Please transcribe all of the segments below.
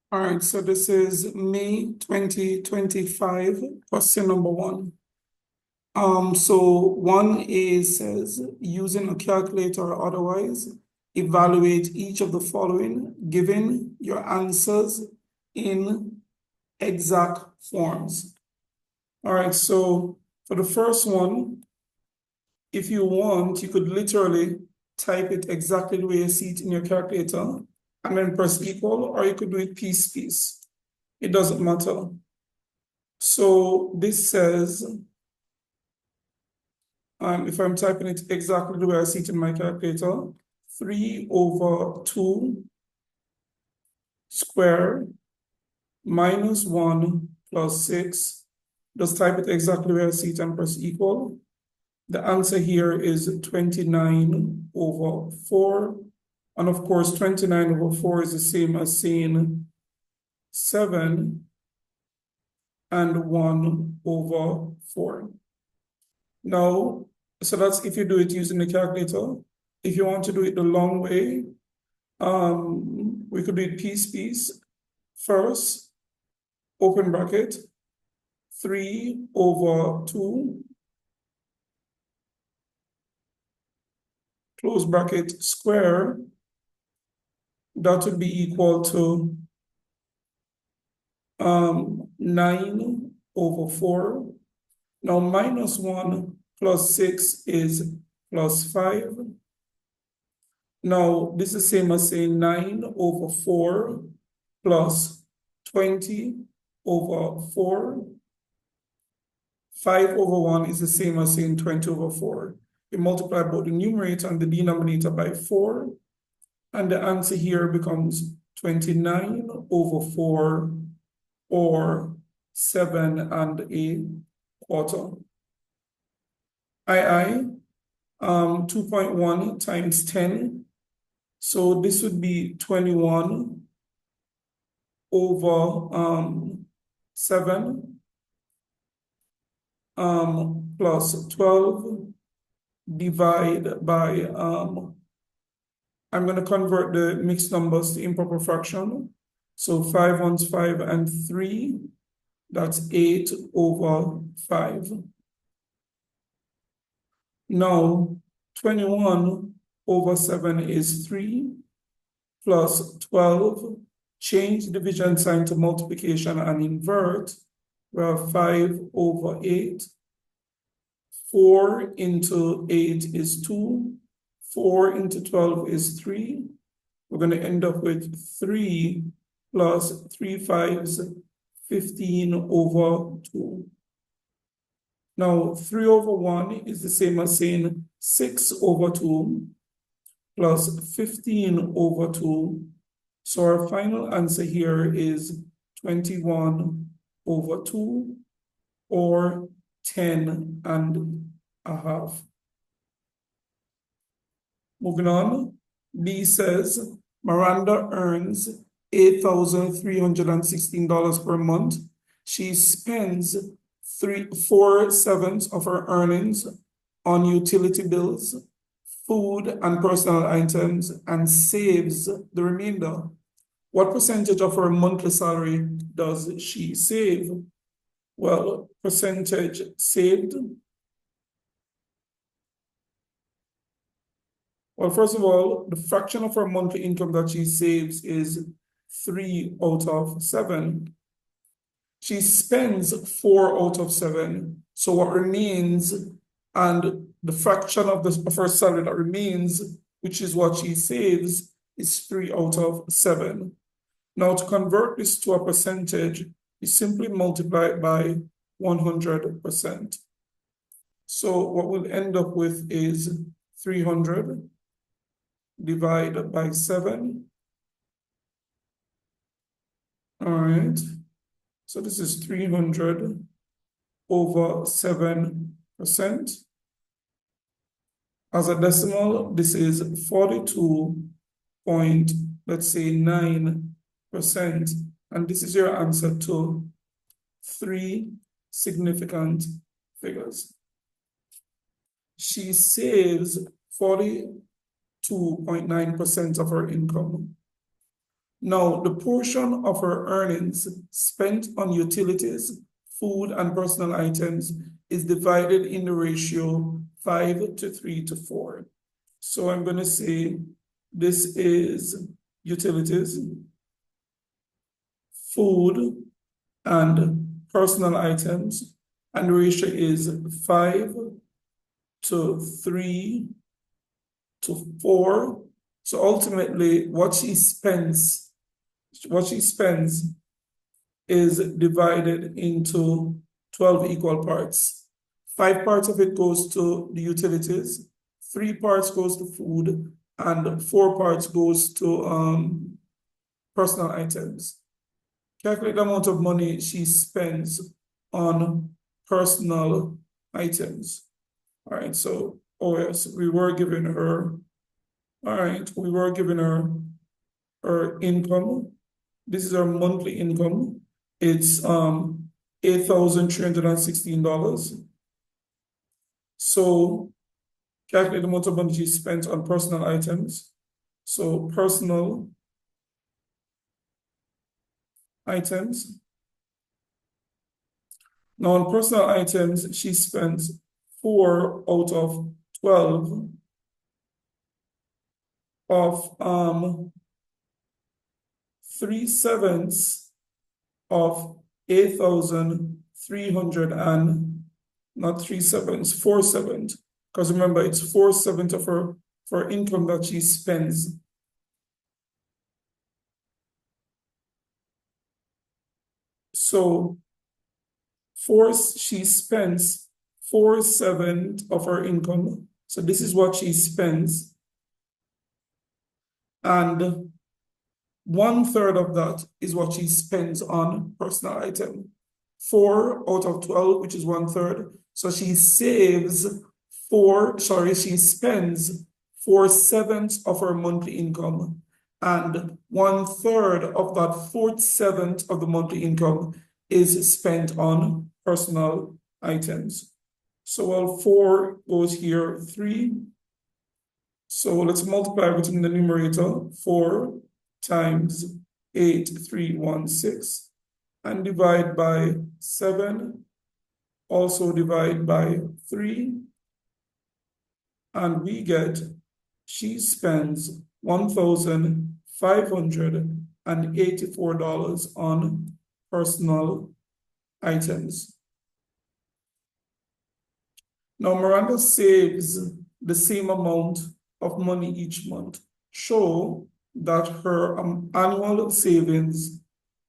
All right, so this is May 2025, question number one. So 1A says, using a calculator or otherwise, evaluate each of the following, given your answers in exact forms. All right, so for the first one, if you want, you could literally type it exactly the way you see it in your calculator and then press equal, or you could do it piece. It doesn't matter. So this says, if I'm typing it exactly the way I see it in my calculator, 3/2 square minus 1 plus 6. Just type it exactly the way I see it and press equal. The answer here is 29/4. And of course, 29/4 is the same as saying 7 and 1/4. Now, so that's if you do it using the calculator. If you want to do it the long way, we could do it piece. First, open bracket, 3/2, close bracket, square. That would be equal to 9/4. Now, minus 1 plus 6 is plus 5. Now, this is the same as saying 9/4 plus 20/4. 5/1 is the same as saying 20/4. You multiply both the numerator and the denominator by 4, and the answer here becomes 29/4, or 7¼ II, 2.1 times 10. So this would be 21/7 plus 12 divided by, I'm going to convert the mixed numbers to improper fraction. So 5 ones 5 and 3, that's 8/5. Now, 21/7 is 3 plus 12. Change division sign to multiplication and invert. We have 5/8. 4 into 8 is 2. 4 into 12 is 3. We're going to end up with 3 plus 3 5s, 15/2. Now, 3/1 is the same as saying 6/2 plus 15/2. So our final answer here is 21/2, or 10½. Moving on, B says, Miranda earns $8,316 per month. She spends 4/7 of her earnings on utility bills, food, and personal items, and saves the remainder. What percentage of her monthly salary does she save? Well, percentage saved. Well, first of all, the fraction of her monthly income that she saves is 3/7. She spends 4/7. So what remains, and the fraction of her salary that remains, which is what she saves, is 3/7. Now, to convert this to a percentage, you simply multiply it by 100%. So what we'll end up with is 300 divided by 7. All right. So this is 300/7%. As a decimal, this is 42.9%. And this is your answer to 3 significant figures. She saves 42.9% of her income. Now, the portion of her earnings spent on utilities, food, and personal items is divided in the ratio 5 to 3 to 4. So I'm going to say this is utilities, food, and personal items, and the ratio is 5 to 3 to 4. So ultimately, what she spends is divided into 12 equal parts. 5 parts of it goes to the utilities, 3 parts goes to food, and 4 parts goes to personal items. Calculate the amount of money she spends on personal items. All right, so, oh yes, we were giving her, all right, we were giving her income. This is our monthly income. It's $8,316. So calculate the amount of money she spent on personal items. So personal items. Now on personal items, she spent 4 out of 12 of 3/7 of 8,300 and not 3/7, 4/7, because remember it's 4/7 of her income that she spends. So she spends 4/7 of her income. So this is what she spends. And 1/3 of that is what she spends on personal item. 4 out of 12, which is 1/3. So she spends 4/7 of her monthly income. And 1/3 of that 4/7 of the monthly income is spent on personal items. So while 4 goes here, 3. So let's multiply everything in the numerator. 4 times 8,316 and divide by 7, also divide by 3, and we get she spends $1,584 on personal items. Now Miranda saves the same amount of money each month. Show that her annual savings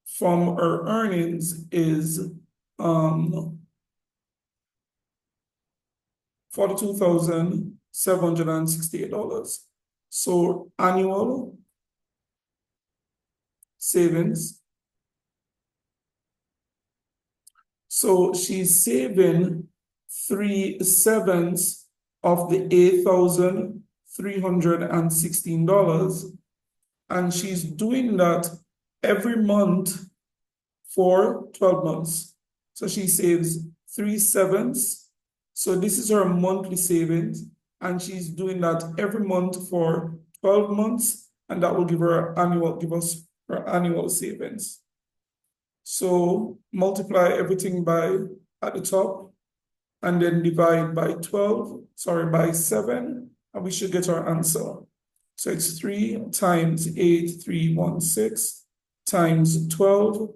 from her earnings is $42,768. So annual savings. So she's saving 3/7 of the $8,316. And she's doing that every month for 12 months. So she saves 3/7. So this is her monthly savings, and she's doing that every month for 12 months, and that will give us her annual savings. So multiply everything by at the top, and then divide by 7, and we should get our answer. So it's 3 times 8,316 times 12,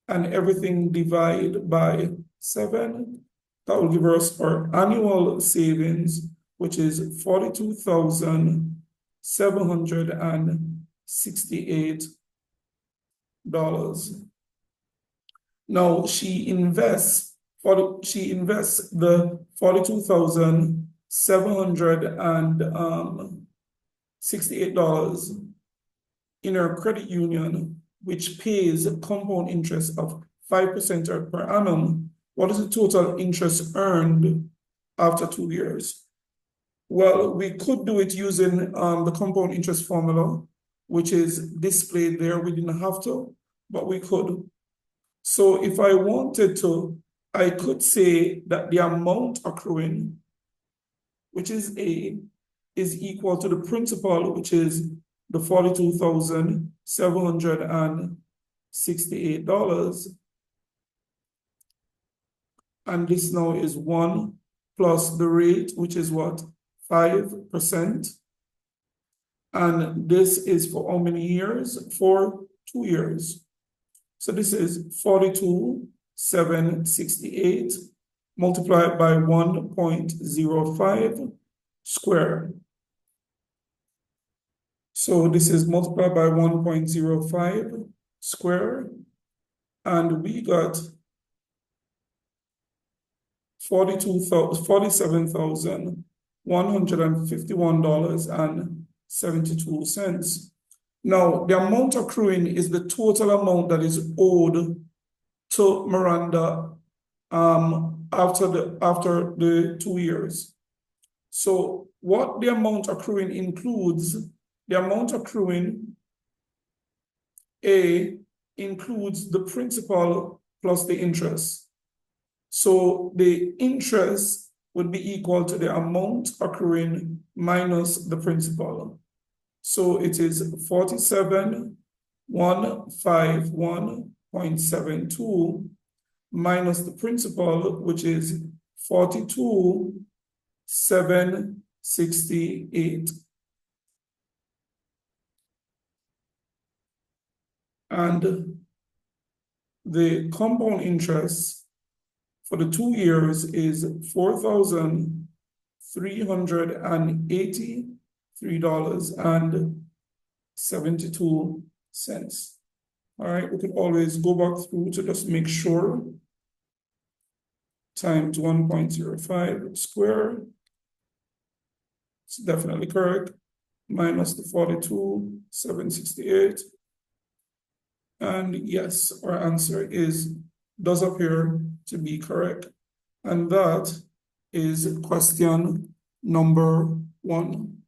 and everything divide by 7. That will give us our annual savings, which is $42,768. Now she invests the $42,768 in her credit union, which pays a compound interest of 5% per annum. What is the total interest earned after 2 years? Well, we could do it using the compound interest formula, which is displayed there. We didn't have to, but we could. So if I wanted to, I could say that the amount accruing, which is A, is equal to the principal, which is the $42,768. And this now is 1 plus the rate, which is what? 5%. And this is for how many years? For 2 years. So this is 42,768 multiplied by 1.05 squared. So this is multiplied by 1.05 squared, and we got $47,151.72. Now, the amount accruing is the total amount that is owed to Miranda after the 2 years. So what the amount accruing includes, the amount accruing A includes the principal plus the interest. So the interest would be equal to the amount accruing minus the principal. So it is 47,151.72 minus the principal, which is 42,768. And the compound interest for the 2 years is $4,383.72. All right, we could always go back through to just make sure. Times 1.05 squared. It's definitely correct. Minus the 42,768. And yes, our answer does appear to be correct. And that is question number 1.